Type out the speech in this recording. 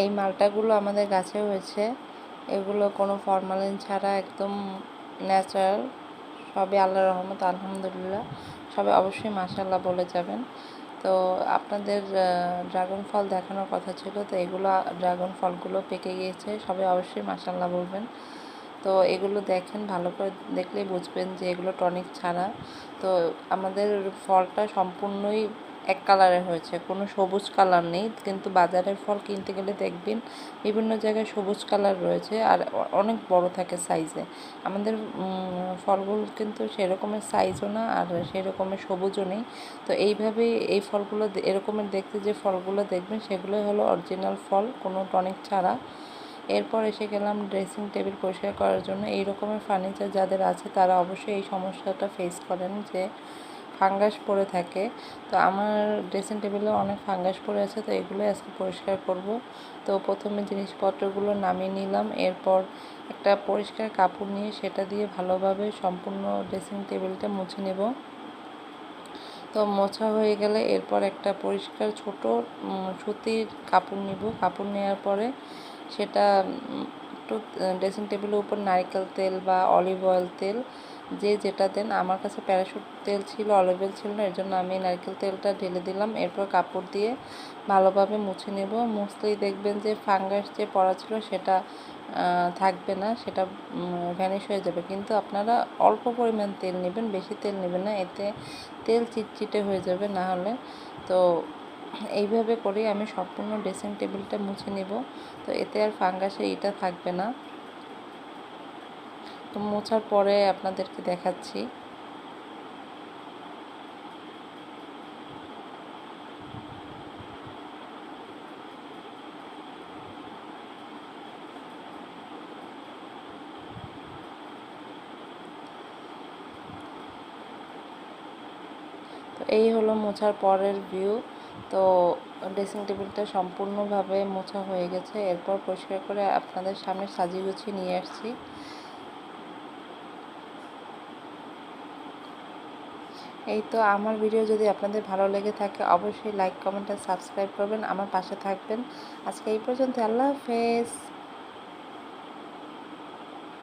এই মালটাগুলো আমাদের গাছে হয়েছে, এগুলো কোনো ফরমালিন ছাড়া একদম ন্যাচারাল। সবই আল্লাহর রহমত, আলহামদুলিল্লাহ। সবাই অবশ্যই মাশাআল্লাহ বলে যাবেন। তো আপনাদের ড্রাগন ফল দেখানোর কথা ছিল, তো এগুলো ড্রাগন ফলগুলো পেকে গিয়েছে, সবাই অবশ্যই মাশাআল্লাহ বলবেন। তো এগুলো দেখেন, ভালো করে দেখলেই বুঝবেন যে এগুলো টনিক ছাড়া। তো আমাদের ফলটা সম্পূর্ণই এক কালারের হয়েছে, কোনো সবুজ কালার নেই। কিন্তু বাজারের ফল কিনতে গেলে দেখবেন বিভিন্ন জায়গায় সবুজ কালার রয়েছে আর অনেক বড় থাকে সাইজে। আমাদের ফলগুলো কিন্তু সেরকমের সাইজও না আর সেরকমের সবুজও নেই। তো এইভাবেই এই ফলগুলো এরকমের দেখতে যে ফলগুলো দেখবেন সেগুলোই হলো অরিজিনাল ফল, কোনো টনিক ছাড়া। এরপর এসে গেলাম ড্রেসিং টেবিল পরিষ্কার করার জন্য। এই রকমের ফার্নিচার যাদের আছে তারা অবশ্যই এই সমস্যাটা ফেস করেন যে ফাঙ্গাস পড়ে থাকে। তো আমার ড্রেসিং টেবিলে অনেক ফাঙ্গাস পড়ে আছে, তো এগুলোই আজকে পরিষ্কার করব। তো প্রথমে জিনিসপত্রগুলো নামিয়ে নিলাম, এরপর একটা পরিষ্কার কাপড় নিয়ে সেটা দিয়ে ভালোভাবে সম্পূর্ণ ড্রেসিং টেবিলটা মুছে নেব। তো মোছা হয়ে গেলে এরপর একটা পরিষ্কার ছোট সুতির কাপড় নিব। কাপড় নেওয়ার পরে সেটা একটু ড্রেসিং টেবিলের উপর নারকেল তেল বা অলিভ অয়েল তেল যে যেটা দেন, আমার কাছে প্যারাশুট তেল ছিল, অলিভ অয়েল ছিল না, এর জন্য আমি নারকেল তেলটা ঢেলে দিলাম। এরপর কাপড় দিয়ে ভালোভাবে মুছে নেব। মুছলেই দেখবেন যে ফাঙ্গাস যে পড়া ছিল সেটা থাকবে না, সেটা ভ্যানিশ হয়ে যাবে। কিন্তু আপনারা অল্প পরিমাণ তেল নেবেন, বেশি তেল নেবেন না, এতে তেল চিটচিটে হয়ে যাবে না হলে। তো এইভাবে করেই আমি সম্পূর্ণ ড্রেসিং টেবিলটা মুছে নেব। তো এতে আর ফাঙ্গাসে এটা থাকবে না। তো মোছার পরে আপনাদেরকে দেখাচ্ছি। তো এই হলো মোছার পরের ভিউ। তো ড্রেসিং টেবিলটা সম্পূর্ণভাবে মোছা হয়ে গেছে। এরপর পরিষ্কার করে আপনাদের সামনে সাজিয়ে গুছিয়ে নিয়ে আসছি। এই তো আমার ভিডিও যদি আপনাদের ভালো লেগে থাকে অবশ্যই লাইক, কমেন্ট আর সাবস্ক্রাইব করবেন, আমার পাশে থাকবেন। আজকে এই পর্যন্ত, আল্লাহ হাফেজ।